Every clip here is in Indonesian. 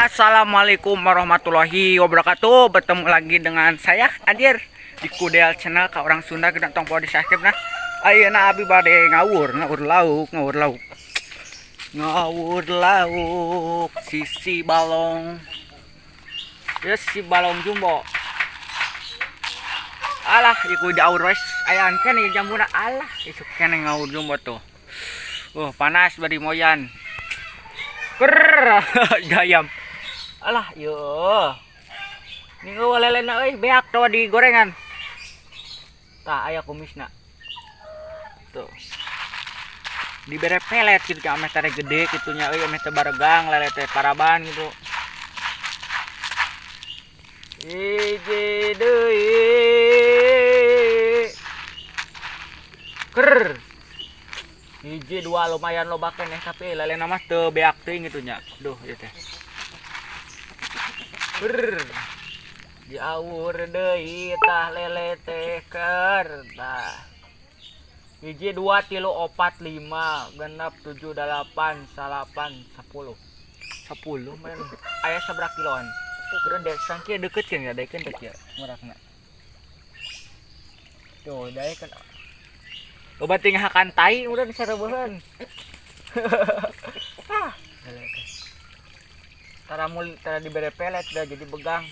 Assalamualaikum warahmatullahi wabarakatuh. Bertemu lagi dengan saya Adir di Kudel Channel ka orang Sunda kena tong di subscribe nah. Ayeuna abi bade ngawur lauk sisi balong. Ya sisi balong jumbo. Alah iku daur wes ayan keneh jambuna alah isuk keneh ngawur jumbo tuh. Panas bari moyan. Gayam. Alah yo. Ning walelena euy beak tuh di gorengan. Tah aya kumisna. Tuh. Dibere pelet gitu ame tare gede kitunya euy ame teh baregang lele teh paraban gitu. Hiji deui. Ker. Hiji dua lumayan loba keneh tapi lalena mah teu beak teuing gitu nya. Duh ieu teh. Diawur deui tah lele teh keur tah. Hiji 2 3 4 5 genep 7 8 9 10. 10 men. Aya sabaraha kiloan? Keur dek sangkieu deukeut kan ya daekeun teh kieu murakna. Tuh daekeun. Loba ting hakan tai udah disarebeheun. Tara dibere pelet dah jadi begang.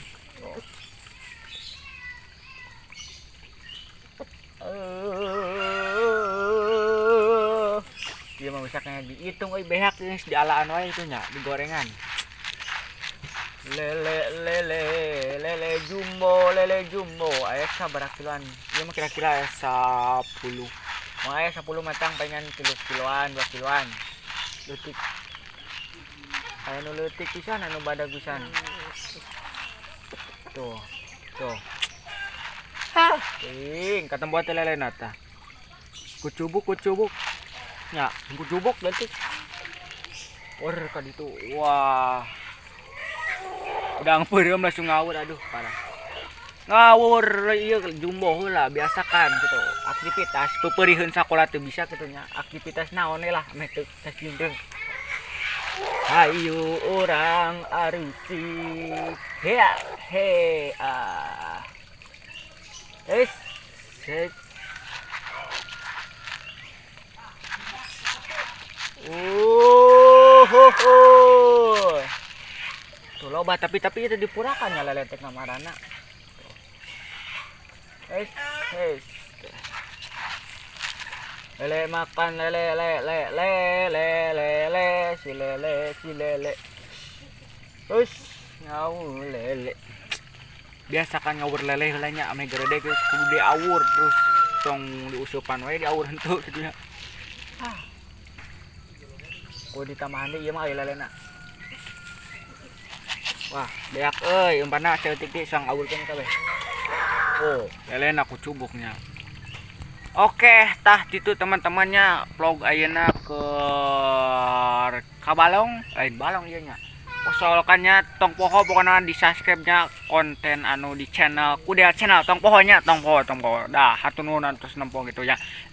Dia mah bisa kayak dihitung euy behak geus dialaan wae itu nya di gorengan. Lele jumbo aya sabaraha kiloan? Ieu mah kira-kira aya 10. Mau aya 10 matang pengen kiloan 2 kiloan. Leutik. Aya nu leutik pisan anu badag pisan. Tuh. Ting, katembo teh lelena tah. Kucubuk. Nya, kucubuk leutik. Ka ditu. Wah. Udah ngeureum langsung ngawur aduh parah. Ngawur ieu jumbo heula biasakan gitu. Aktivitas peupeurieun sakola teu bisa kitu nya. Aktivitas naon lah ame teu tasjindeng. Hayu urang arusik. He ah. Es. Tuh loba tapi itu dipurakan ya lele teh ngamarana. Es. Lele makan lele si lele. Us ngawur lele. Biasakan ngawur lele heula nya ame gerede geus kudu diawur terus tong diusupan wae diawur henteu kitu nya. Kudu ditambahan deui ieu mah aya lelena. Wah, beak euy umpana ceutik deui sang awurkeun kabeh. Lelena kucubuknya. Oke, tah itu teman-temannya vlog ayeuna ke Kabalong, lain balong ieu nya. Posokannya tong poho pokona di subscribe-nya konten anu di channel Kudel Channel tong pohonya tong poho. Dah hatur nuhun terus nempo gitu ya.